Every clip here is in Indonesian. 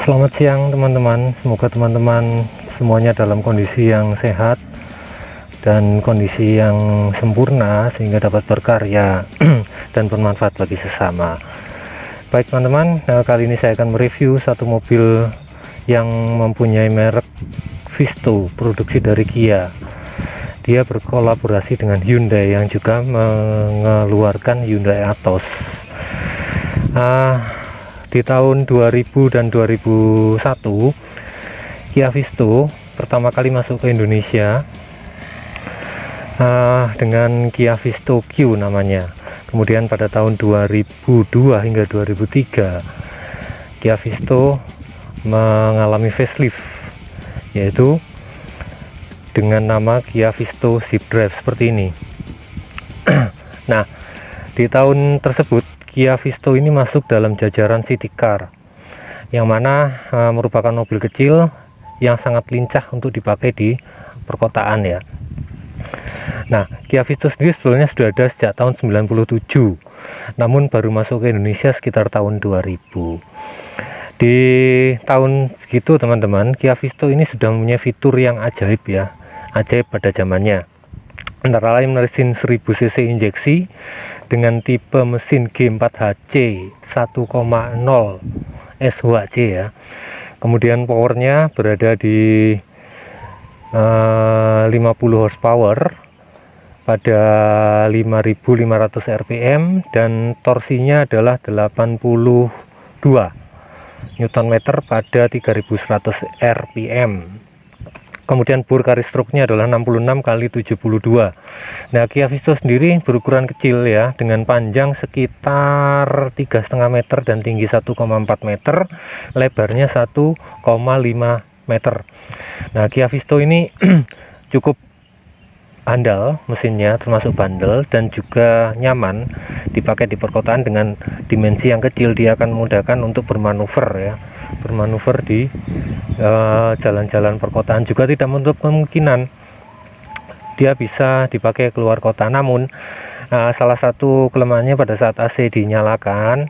Selamat siang teman-teman, semoga teman-teman semuanya dalam kondisi yang sehat dan kondisi yang sempurna sehingga dapat berkarya dan bermanfaat bagi sesama. Baik teman-teman, kali ini saya akan mereview satu mobil yang mempunyai merek Visto, produksi dari Kia. Dia berkolaborasi dengan Hyundai yang juga mengeluarkan Hyundai Atos. Di tahun 2000 dan 2001 Kia Visto pertama kali masuk ke Indonesia dengan Kia Visto Q namanya. Kemudian pada tahun 2002 hingga 2003 Kia Visto mengalami facelift, yaitu dengan nama Kia Visto ShiftDrive seperti ini. Nah, di tahun tersebut Kia Visto ini masuk dalam jajaran city car, yang mana merupakan mobil kecil yang sangat lincah untuk dipakai di perkotaan ya. Nah, Kia Visto sendiri sebetulnya sudah ada sejak tahun 97, namun baru masuk ke Indonesia sekitar tahun 2000. Di tahun segitu teman-teman, Kia Visto ini sudah mempunyai fitur yang ajaib ya, ajaib pada zamannya. Antara lain mesin 1000 cc injeksi dengan tipe mesin G4HC 1,0 SHC ya. Kemudian powernya berada di 50 horsepower pada 5500 rpm dan torsinya adalah 82 Nm pada 3100 rpm. Kemudian bore carry stroke-nya adalah 66 kali 72. Nah, Kia Visto sendiri berukuran kecil ya, dengan panjang sekitar 3,5 meter dan tinggi 1,4 meter, lebarnya 1,5 meter. Nah, Kia Visto ini cukup andal mesinnya, termasuk bandel dan juga nyaman dipakai di perkotaan. Dengan dimensi yang kecil dia akan memudahkan untuk bermanuver ya, bermanuver di jalan-jalan perkotaan. Juga tidak menutup kemungkinan dia bisa dipakai keluar kota. Namun salah satu kelemahannya pada saat AC dinyalakan,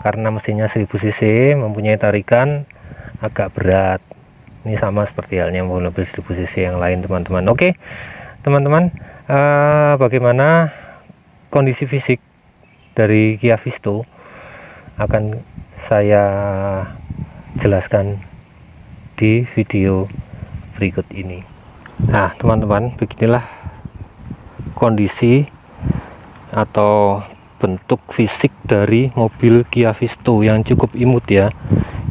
karena mesinnya 1000 cc mempunyai tarikan agak berat. Ini sama seperti halnya mobil 1000 cc yang lain teman-teman. Oke teman-teman, bagaimana kondisi fisik dari Kia Visto akan saya jelaskan di video berikut ini. Nah teman-teman, beginilah kondisi atau bentuk fisik dari mobil Kia Visto yang cukup imut ya.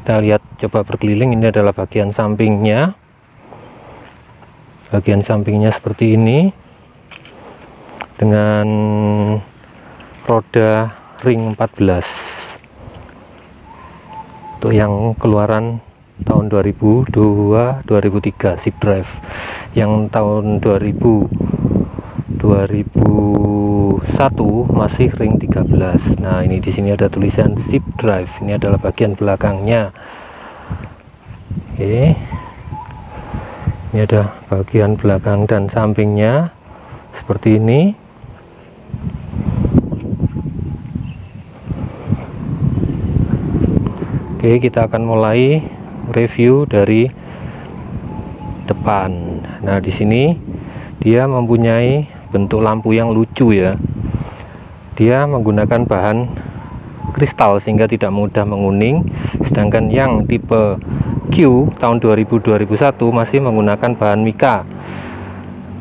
Kita lihat, coba berkeliling. Ini adalah bagian sampingnya. Bagian sampingnya seperti ini dengan roda ring 14 untuk yang keluaran tahun 2002-2003 ShiftDrive. Yang tahun 2001 masih ring 13. Nah, ini di sini ada tulisan ShiftDrive. Ini adalah bagian belakangnya. Oke. Ini ada bagian belakang dan sampingnya seperti ini. Oke, kita akan mulai review dari depan. Nah, di sini dia mempunyai bentuk lampu yang lucu ya. Dia menggunakan bahan kristal sehingga tidak mudah menguning, sedangkan yang tipe Q tahun 2000-2001 masih menggunakan bahan mika.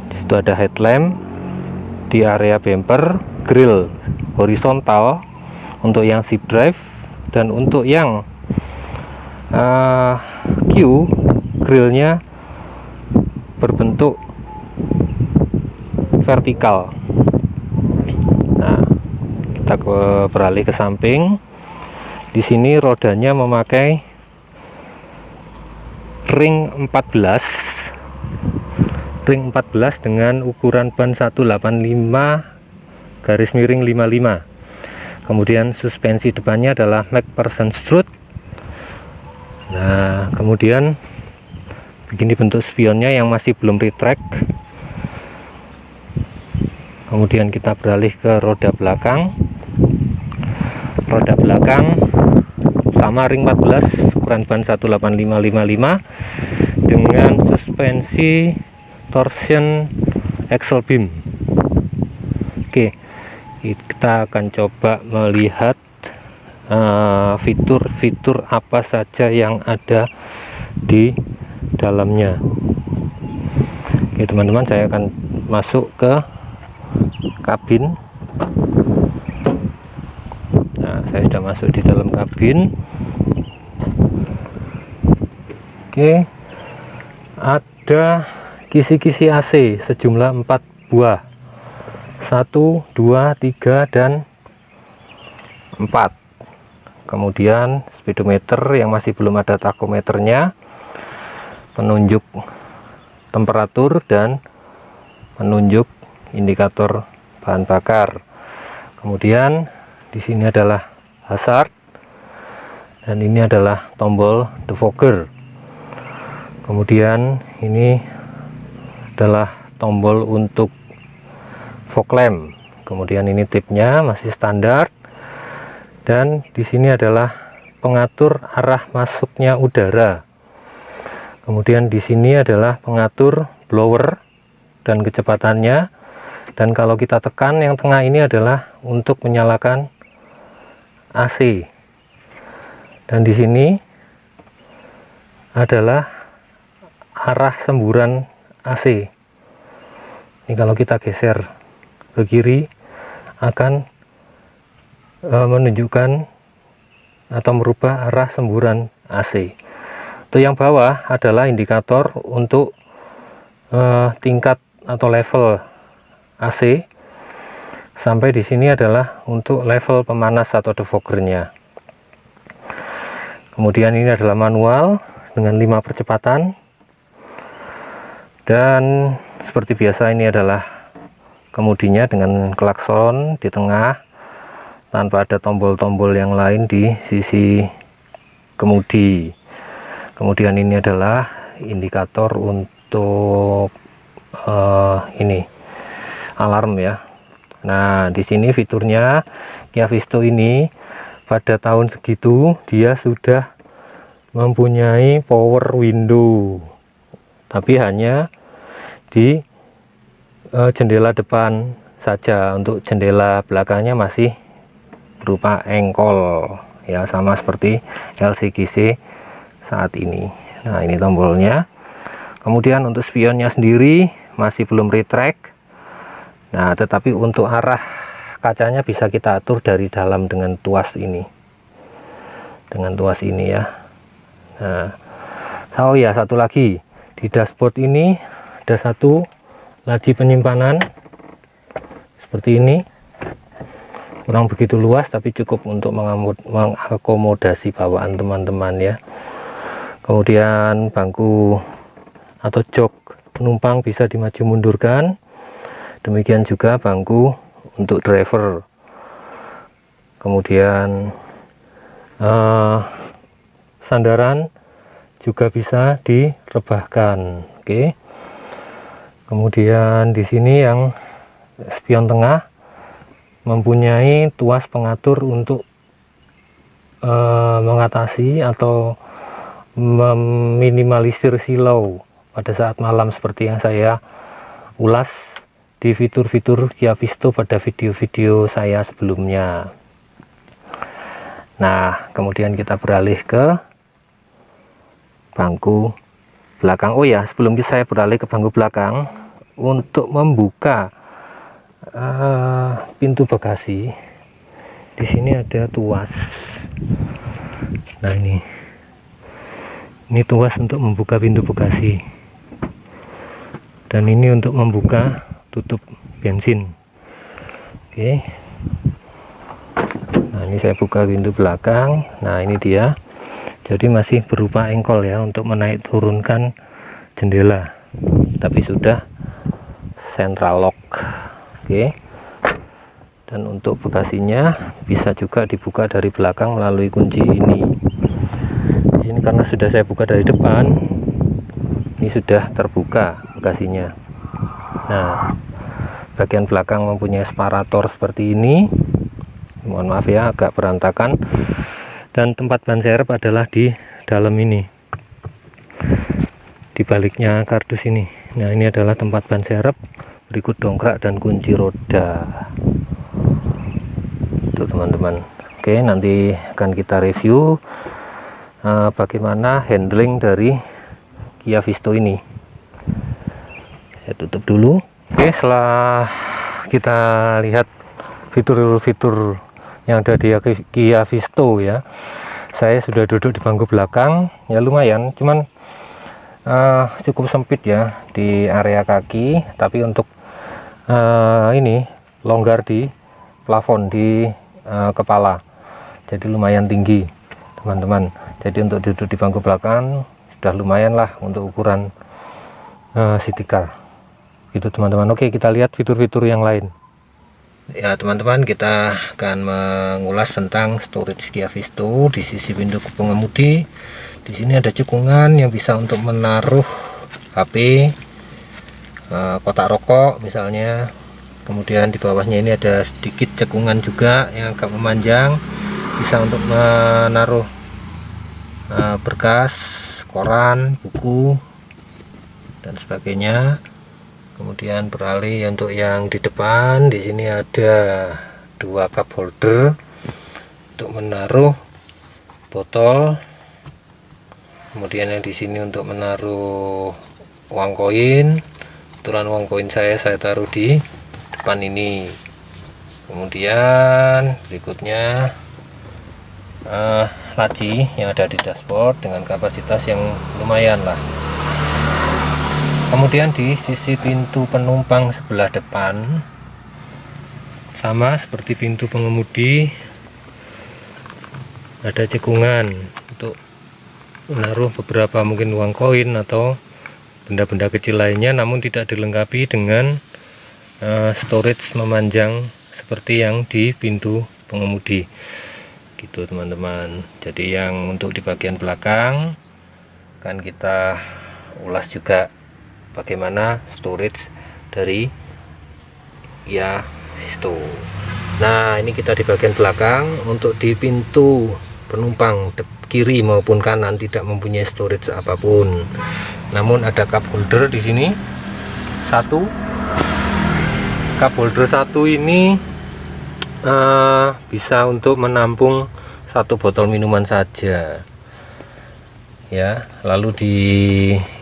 Di situ ada headlamp, di area bumper, grill horizontal untuk yang ShiftDrive, dan untuk yang Q grillnya berbentuk vertikal. Nah, kita beralih ke samping. Di sini rodanya memakai ring 14 dengan ukuran ban 185/55. Kemudian suspensi depannya adalah MacPherson strut. Nah, kemudian begini bentuk spionnya yang masih belum retract. Kemudian kita beralih ke roda belakang. Roda belakang sama ring 14, ukuran ban 18555 dengan suspensi torsion axle beam. Oke, kita akan coba melihat fitur-fitur apa saja yang ada di dalamnya. Oke teman-teman, saya akan masuk ke kabin. Nah, saya sudah masuk di dalam kabin. Oke, ada kisi-kisi AC sejumlah 4 buah, 1, 2, 3, dan 4. Kemudian speedometer yang masih belum ada tachometernya, penunjuk temperatur, dan penunjuk indikator bahan bakar. Kemudian di sini adalah hazard, dan ini adalah tombol defogger. Kemudian ini adalah tombol untuk fog lamp. Kemudian ini tipnya masih standar. Dan di sini adalah pengatur arah masuknya udara. Kemudian di sini adalah pengatur blower dan kecepatannya. Dan kalau kita tekan yang tengah ini adalah untuk menyalakan AC. Dan di sini adalah arah semburan AC. Ini kalau kita geser ke kiri akan menunjukkan atau merubah arah semburan AC. Untuk yang bawah adalah indikator untuk tingkat atau level AC. Sampai di sini adalah untuk level pemanas atau defoggernya. Kemudian ini adalah manual dengan 5 percepatan. Dan seperti biasa ini adalah kemudinya dengan klakson di tengah, tanpa ada tombol-tombol yang lain di sisi kemudi. Kemudian ini adalah indikator untuk ini alarm ya. Nah, di sini fiturnya Kia Visto ini pada tahun segitu dia sudah mempunyai power window, tapi hanya di jendela depan saja. Untuk jendela belakangnya masih berupa engkol ya, sama seperti LCGC saat ini. Nah, ini tombolnya. Kemudian untuk spionnya sendiri masih belum retract. Nah, tetapi untuk arah kacanya bisa kita atur dari dalam dengan tuas ini, ya. Nah, oh ya, satu lagi, di dashboard ini ada satu laci penyimpanan seperti ini. Kurang begitu luas, tapi cukup untuk mengakomodasi bawaan teman-teman ya. Kemudian bangku atau jok penumpang bisa dimaju mundurkan. Demikian juga bangku untuk driver. Kemudian sandaran juga bisa direbahkan. Oke. Kemudian di sini yang spion tengah mempunyai tuas pengatur untuk mengatasi atau meminimalisir silau pada saat malam, seperti yang saya ulas di fitur-fitur Kia Visto pada video-video saya sebelumnya. Nah, kemudian kita beralih ke bangku belakang. Oh ya, sebelum saya beralih ke bangku belakang, untuk membuka pintu bagasi, di sini ada tuas. Nah, ini tuas untuk membuka pintu bagasi, dan ini untuk membuka tutup bensin. Oke. Nah, ini saya buka pintu belakang. Nah, ini dia. Jadi masih berupa engkol ya, untuk menaik turunkan jendela, tapi sudah central lock. Oke. Dan untuk bagasinya bisa juga dibuka dari belakang melalui kunci ini. Di sini karena sudah saya buka dari depan, ini sudah terbuka bagasinya. Nah, bagian belakang mempunyai separator seperti ini. Mohon maaf ya, agak berantakan. dan tempat ban serep adalah di dalam ini, di baliknya kardus ini. Nah, ini adalah tempat ban serep, berikut dongkrak dan kunci roda. Itu teman-teman. Oke, nanti akan kita review bagaimana handling dari Kia Visto ini. Saya tutup dulu. Oke, setelah kita lihat fitur-fitur yang ada di Kia Visto ya, saya sudah duduk di bangku belakang. Ya lumayan, cuman cukup sempit ya di area kaki, tapi untuk ini longgar di plafon di kepala, jadi lumayan tinggi teman-teman. Jadi untuk duduk di bangku belakang sudah lumayan lah untuk ukuran city car gitu teman-teman. Oke, kita lihat fitur-fitur yang lain ya teman-teman. Kita akan mengulas tentang storage Kia Visto. Di sisi pintu pengemudi di sini ada cekungan yang bisa untuk menaruh HP, kotak rokok misalnya. Kemudian di bawahnya ini ada sedikit cekungan juga yang agak memanjang, bisa untuk menaruh berkas, koran, buku dan sebagainya. Kemudian beralih untuk yang di depan, di sini ada 2 cup holder untuk menaruh botol. Kemudian yang di sini untuk menaruh uang koin. Kebetulan uang koin saya taruh di depan ini. Kemudian berikutnya laci yang ada di dashboard dengan kapasitas yang lumayan lah. Kemudian di sisi pintu penumpang sebelah depan, sama seperti pintu pengemudi, ada cekungan untuk menaruh beberapa mungkin uang koin atau benda-benda kecil lainnya, namun tidak dilengkapi dengan storage memanjang seperti yang di pintu pengemudi gitu teman-teman. Jadi yang untuk di bagian belakang kan kita ulas juga bagaimana storage dari Kia Visto. Nah, ini kita di bagian belakang. Untuk di pintu penumpang kiri maupun kanan tidak mempunyai storage apapun, namun ada cup holder di sini satu. Cup holder satu ini bisa untuk menampung 1 botol minuman saja ya. Lalu di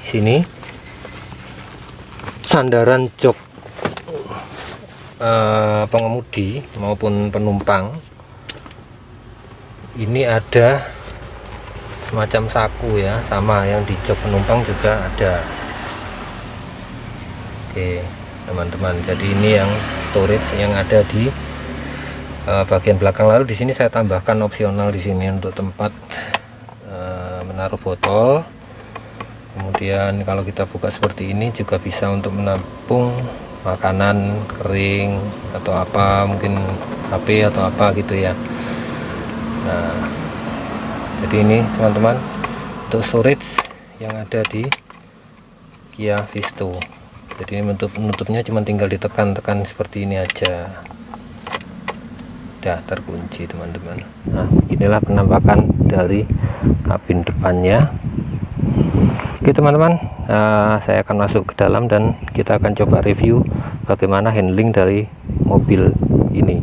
sini sandaran jok pengemudi maupun penumpang ini ada semacam saku ya, sama yang di jok penumpang juga ada. Oke teman-teman, jadi ini yang storage yang ada di bagian belakang. Lalu di sini saya tambahkan opsional di sini untuk tempat menaruh botol. Kemudian kalau kita buka seperti ini juga bisa untuk menampung makanan kering atau apa, mungkin HP atau apa gitu ya. Nah, jadi ini teman-teman untuk storage yang ada di Kia Visto. Jadi ini penutupnya cuma tinggal ditekan-tekan seperti ini aja, udah terkunci teman-teman. Nah, inilah penampakan dari kabin depannya. Oke teman-teman, saya akan masuk ke dalam dan kita akan coba review bagaimana handling dari mobil ini.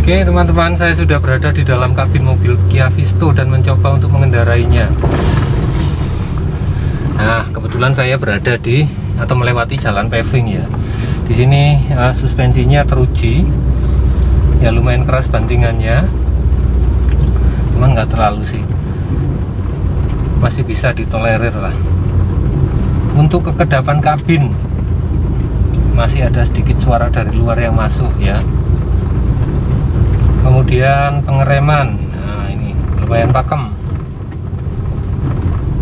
Oke teman-teman, saya sudah berada di dalam kabin mobil Kia Visto dan mencoba untuk mengendarainya. Nah, kebetulan saya berada di atau melewati jalan paving ya. Di sini suspensinya teruji, ya lumayan keras bantingannya, cuman nggak terlalu sih, masih bisa ditolerir lah. Untuk kekedapan kabin masih ada sedikit suara dari luar yang masuk ya. Kemudian pengereman, nah ini lumayan pakem.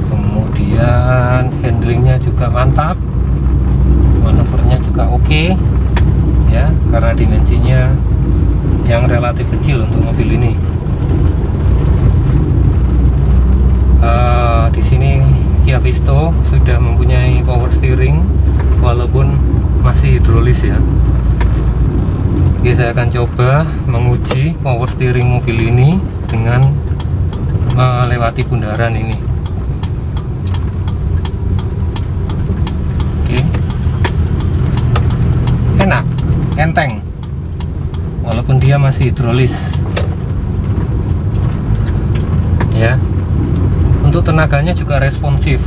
Kemudian handlingnya juga mantap, manuvernya juga oke ya, karena dimensinya yang relatif kecil untuk mobil ini. Di sini Kia Visto sudah mempunyai power steering walaupun masih hidrolis ya. Oke, saya akan coba menguji power steering mobil ini dengan melewati bundaran ini. Oke, enak, enteng, walaupun dia masih hidrolis ya. Untuk tenaganya juga responsif,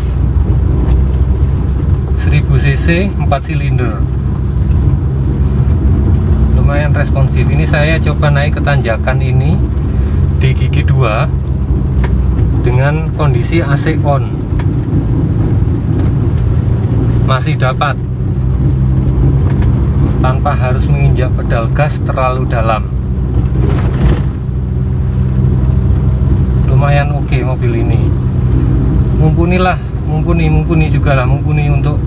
1000 cc 4 silinder, lumayan responsif. Ini saya coba naik ke tanjakan ini di gigi 2 dengan kondisi AC on, masih dapat tanpa harus menginjak pedal gas terlalu dalam. Lumayan oke mobil ini, mumpuni juga lah, mumpuni untuk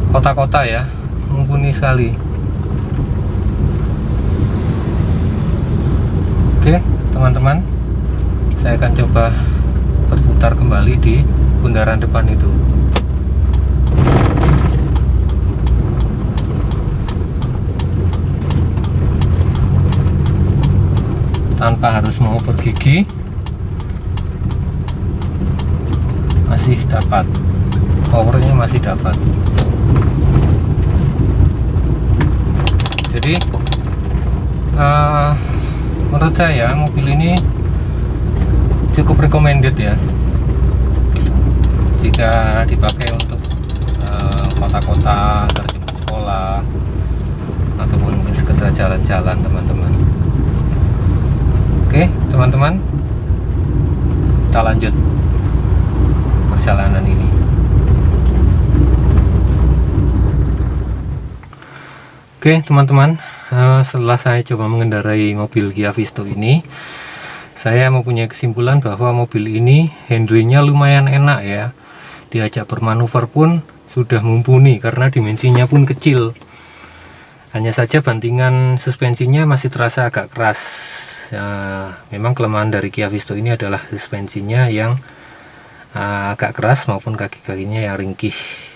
kota-kota ya, mumpuni sekali. Oke teman-teman, saya akan coba berputar kembali di bundaran depan itu. Tanpa harus mengoper gigi, masih dapat, powernya masih dapat. Jadi menurut saya mobil ini cukup recommended ya, jika dipakai untuk kota-kota, terjemput sekolah, ataupun sekedar jalan-jalan teman-teman. Oke teman-teman, kita lanjut perjalanan ini. Oke teman-teman, setelah saya coba mengendarai mobil Kia Visto ini, saya mempunyai kesimpulan bahwa mobil ini handlingnya lumayan enak ya. Diajak bermanuver pun sudah mumpuni karena dimensinya pun kecil. Hanya saja bantingan suspensinya masih terasa agak keras ya. Memang kelemahan dari Kia Visto ini adalah suspensinya yang agak keras maupun kaki-kakinya yang ringkih,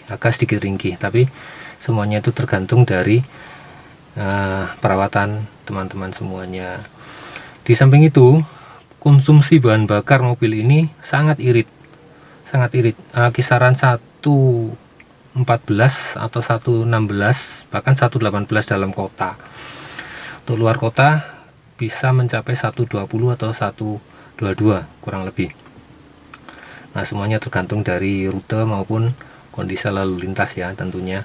agak sedikit ringkih. Tapi semuanya itu tergantung dari perawatan teman-teman semuanya. Di samping itu, konsumsi bahan bakar mobil ini sangat irit, kisaran 114 atau 116 bahkan 118 dalam kota. Untuk luar kota bisa mencapai 120 atau 122 kurang lebih. Nah semuanya tergantung dari rute maupun kondisi lalu lintas ya tentunya.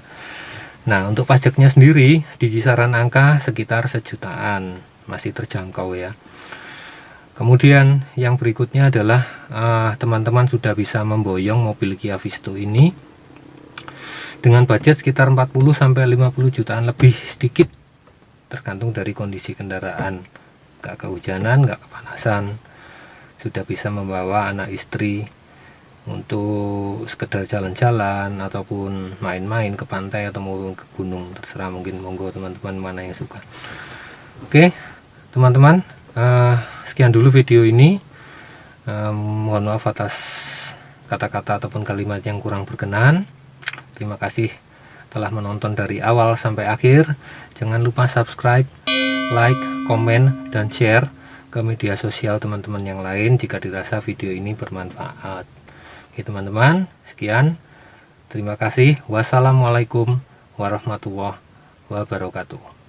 Nah untuk pajaknya sendiri di kisaran angka sekitar 1 jutaan, masih terjangkau ya. Kemudian yang berikutnya adalah teman-teman sudah bisa memboyong mobil Kia Visto ini dengan budget sekitar 40-50 jutaan lebih sedikit, tergantung dari kondisi kendaraan. Gak kehujanan, gak kepanasan, sudah bisa membawa anak istri untuk sekedar jalan-jalan ataupun main-main ke pantai atau maupun ke gunung, terserah, mungkin monggo teman-teman mana yang suka. Oke teman-teman, sekian dulu video ini. Mohon maaf atas kata-kata ataupun kalimat yang kurang berkenan. Terima kasih telah menonton dari awal sampai akhir. Jangan lupa subscribe, like, komen, dan share ke media sosial teman-teman yang lain jika dirasa video ini bermanfaat. Oke teman-teman, sekian. Terima kasih. Wassalamualaikum warahmatullahi wabarakatuh.